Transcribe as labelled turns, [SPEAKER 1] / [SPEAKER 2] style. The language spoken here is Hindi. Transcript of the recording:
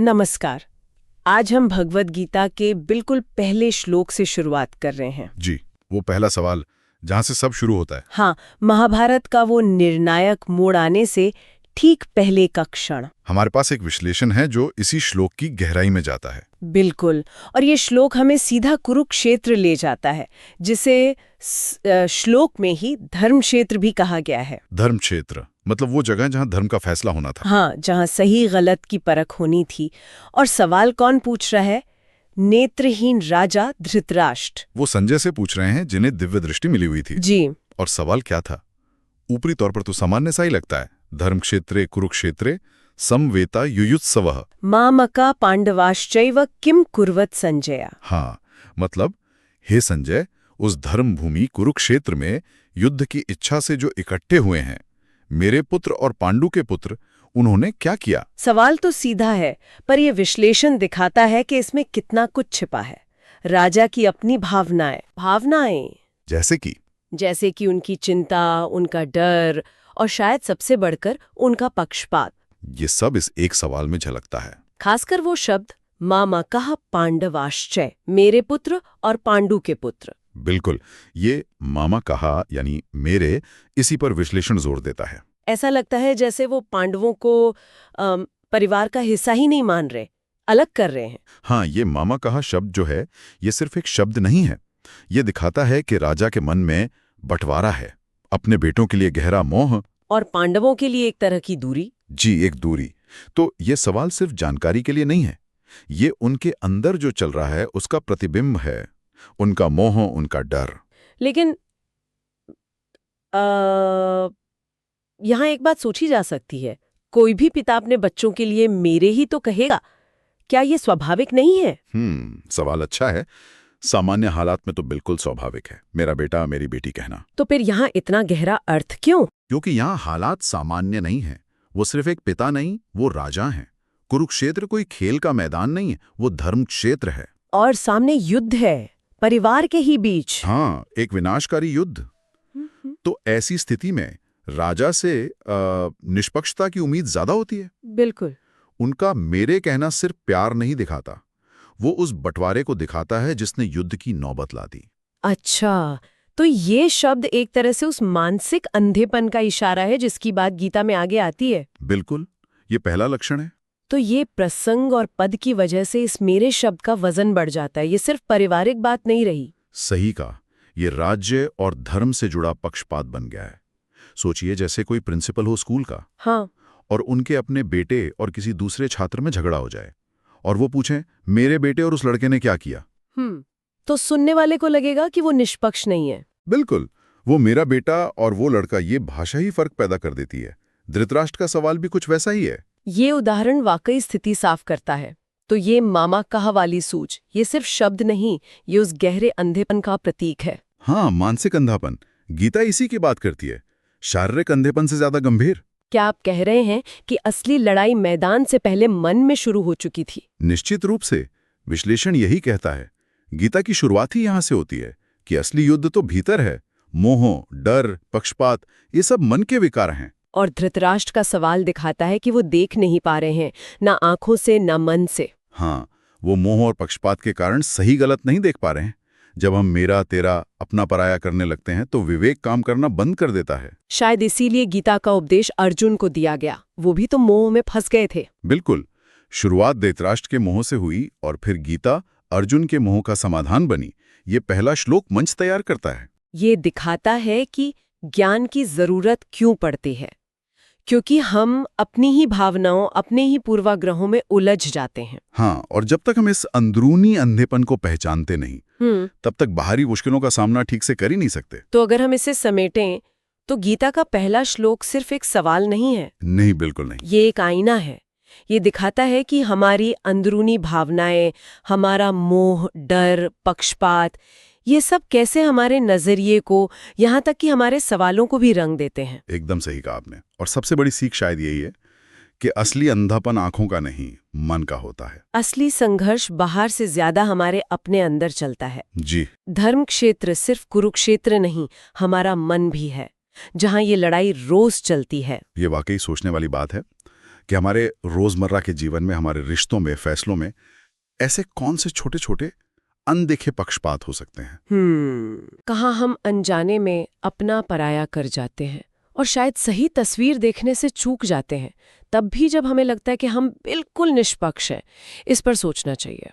[SPEAKER 1] नमस्कार। आज हम भगवद गीता के बिल्कुल पहले श्लोक से शुरुआत कर रहे हैं।
[SPEAKER 2] जी, वो पहला सवाल जहां से सब शुरू होता है।
[SPEAKER 1] हाँ, महाभारत का वो निर्णायक मोड़ आने से ठीक पहले का क्षण।
[SPEAKER 2] हमारे पास एक विश्लेषण है जो इसी श्लोक की गहराई में जाता है।
[SPEAKER 1] बिल्कुल, और ये श्लोक हमें सीधा कुरुक्षेत्र ले जाता है, जिसे श्लोक में ही धर्म क्षेत्र भी कहा गया है।
[SPEAKER 2] धर्म क्षेत्र मतलब वो जगह जहां धर्म का फैसला होना था।
[SPEAKER 1] हाँ, जहाँ सही गलत की परख होनी थी। और सवाल कौन पूछ रहा है? नेत्रहीन राजा धृतराष्ट्र।
[SPEAKER 2] वो संजय से पूछ रहे हैं जिन्हें दिव्य दृष्टि मिली हुई थी।
[SPEAKER 1] जी।
[SPEAKER 2] और सवाल क्या था? ऊपरी तौर पर तो सामान्य सा ही लगता है, धर्म क्षेत्रे कुरुक्षेत्रे समवेता युयुत्सवः
[SPEAKER 1] मामका पांडवाश्चैव किम कुर्वत संजय।
[SPEAKER 2] हाँ, मतलब हे संजय, उस धर्म भूमि कुरुक्षेत्र में युद्ध की इच्छा से जो इकट्ठे हुए हैं, मेरे पुत्र और पांडु के पुत्र, उन्होंने क्या किया?
[SPEAKER 1] सवाल तो सीधा है, पर यह विश्लेषण दिखाता है कि इसमें कितना कुछ छिपा है। राजा की अपनी भावनाएं जैसे कि उनकी चिंता, उनका डर और शायद सबसे बढ़कर उनका पक्षपात।
[SPEAKER 2] ये सब इस एक सवाल में झलकता है।
[SPEAKER 1] खासकर वो शब्द मामकः पांडवाश्चै, मेरे पुत्र और पांडु के पुत्र।
[SPEAKER 2] बिल्कुल, ये मामा कहा यानी मेरे, इसी पर विश्लेषण जोर देता है।
[SPEAKER 1] ऐसा लगता है जैसे वो पांडवों को परिवार का हिस्सा ही नहीं मान रहे, अलग कर रहे हैं।
[SPEAKER 2] हाँ, ये मामा कहा शब्द जो है, ये सिर्फ एक शब्द नहीं है। ये दिखाता है कि राजा के मन में बंटवारा है, अपने बेटों के लिए गहरा मोह
[SPEAKER 1] और पांडवों के लिए एक तरह की दूरी।
[SPEAKER 2] जी, एक दूरी। तो ये सवाल सिर्फ जानकारी के लिए नहीं है, ये उनके अंदर जो चल रहा है उसका प्रतिबिंब है, उनका मोह, उनका डर।
[SPEAKER 1] लेकिन यहाँ एक बात सोची जा सकती है, कोई भी पिता अपने बच्चों के लिए मेरे ही तो कहेगा, क्या ये स्वाभाविक नहीं है?
[SPEAKER 2] सवाल अच्छा है। सामान्य हालात में तो बिल्कुल स्वाभाविक है, मेरा बेटा मेरी बेटी कहना।
[SPEAKER 1] तो फिर यहाँ इतना गहरा अर्थ क्यों?
[SPEAKER 2] क्योंकि यहाँ हालात सामान्य नहीं है। वो सिर्फ एक पिता नहीं, वो राजा हैं। कुरुक्षेत्र कोई खेल का मैदान नहीं है, वो धर्म क्षेत्र है।
[SPEAKER 1] और सामने युद्ध है, परिवार के ही बीच।
[SPEAKER 2] हाँ, एक विनाशकारी युद्ध। तो ऐसी स्थिति में राजा से निष्पक्षता की उम्मीद ज्यादा होती है।
[SPEAKER 1] बिल्कुल।
[SPEAKER 2] उनका मेरे कहना सिर्फ प्यार नहीं दिखाता, वो उस बंटवारे को दिखाता है जिसने युद्ध की नौबत ला दी।
[SPEAKER 1] अच्छा, तो ये शब्द एक तरह से उस मानसिक अंधेपन का इशारा है जिसकी बात गीता में आगे आती है।
[SPEAKER 2] बिल्कुल, ये पहला लक्षण है।
[SPEAKER 1] तो ये प्रसंग और पद की वजह से इस मेरे शब्द का वजन बढ़ जाता है। ये सिर्फ पारिवारिक बात नहीं रही।
[SPEAKER 2] सही कहा, ये राज्य और धर्म से जुड़ा पक्षपात बन गया है। सोचिए जैसे कोई प्रिंसिपल हो स्कूल का।
[SPEAKER 1] हाँ।
[SPEAKER 2] और उनके अपने बेटे और किसी दूसरे छात्र में झगड़ा हो जाए और वो पूछें मेरे बेटे और उस लड़के ने क्या किया।
[SPEAKER 1] तो सुनने वाले को लगेगा कि वो निष्पक्ष नहीं है।
[SPEAKER 2] बिल्कुल, वो मेरा बेटा और वो लड़का, ये भाषा ही फर्क पैदा कर देती है। धृतराष्ट्र का सवाल भी कुछ वैसा ही है। ये
[SPEAKER 1] उदाहरण वाकई स्थिति साफ करता है। तो ये मामा कहा वाली सूझ, ये सिर्फ शब्द नहीं, ये उस गहरे अंधेपन का प्रतीक है।
[SPEAKER 2] हाँ, मानसिक अंधापन। गीता इसी की बात करती है, शारीरिक अंधेपन से ज्यादा गंभीर।
[SPEAKER 1] क्या आप कह रहे हैं कि असली लड़ाई मैदान से पहले मन में शुरू हो चुकी थी?
[SPEAKER 2] निश्चित रूप से, विश्लेषण यही कहता है। गीता की शुरुआत ही यहां से होती है कि असली युद्ध तो भीतर है। मोह, डर, पक्षपात, ये सब मन के विकार हैं।
[SPEAKER 1] और धृतराष्ट्र का सवाल दिखाता है कि वो देख नहीं पा रहे हैं, ना आंखों से ना मन से।
[SPEAKER 2] हाँ, वो मोह और पक्षपात के कारण सही गलत नहीं देख पा रहे हैं। जब हम मेरा तेरा अपना पराया करने लगते हैं तो विवेक काम करना बंद कर देता है।
[SPEAKER 1] शायद इसीलिए गीता का उपदेश अर्जुन को दिया गया, वो भी तो मोह में फंस गए थे।
[SPEAKER 2] बिल्कुल, शुरुआत धृतराष्ट्र के मोह से हुई और फिर गीता अर्जुन के मोह का समाधान बनी। ये पहला श्लोक मंच तैयार करता है।
[SPEAKER 1] ये दिखाता है कि ज्ञान की जरूरत क्यों पड़ती है, क्योंकि हम अपनी ही भावनाओं, अपने ही पूर्वाग्रहों में उलझ जाते हैं।
[SPEAKER 2] हाँ, और जब तक हम इस अंदरूनी अंधेपन को पहचानते नहीं, तब तक बाहरी मुश्किलों का सामना ठीक से कर ही नहीं सकते।
[SPEAKER 1] तो अगर हम इसे समेटें तो गीता का पहला श्लोक सिर्फ एक सवाल नहीं है।
[SPEAKER 2] नहीं, बिल्कुल नहीं।
[SPEAKER 1] ये एक आईना है। ये दिखाता है कि हमारी अंदरूनी भावनाएं, हमारा मोह, डर, पक्षपात, ये सब कैसे हमारे नजरिए को, यहाँ तक कि हमारे सवालों को भी रंग देते हैं।
[SPEAKER 2] एकदम सही कहा आपने। और सबसे बड़ी सीख शायद यही है कि असली अंधापन आंखों का नहीं, मन का होता है।
[SPEAKER 1] असली संघर्ष बाहर से ज्यादा हमारे अपने अंदर चलता है।
[SPEAKER 2] जी।
[SPEAKER 1] धर्म क्षेत्र सिर्फ कुरुक्षेत्र नहीं, हमारा मन भी है, जहाँ ये लड़ाई रोज चलती है।
[SPEAKER 2] ये वाकई सोचने वाली बात है कि हमारे रोजमर्रा के जीवन में, हमारे रिश्तों में, फैसलों में ऐसे कौन से छोटे छोटे अनदेखे पक्षपात हो सकते हैं।
[SPEAKER 1] कहाँ हम अनजाने में अपना पराया कर जाते हैं और शायद सही तस्वीर देखने से चूक जाते हैं, तब भी जब हमें लगता है कि हम बिल्कुल निष्पक्ष हैं। इस पर सोचना चाहिए।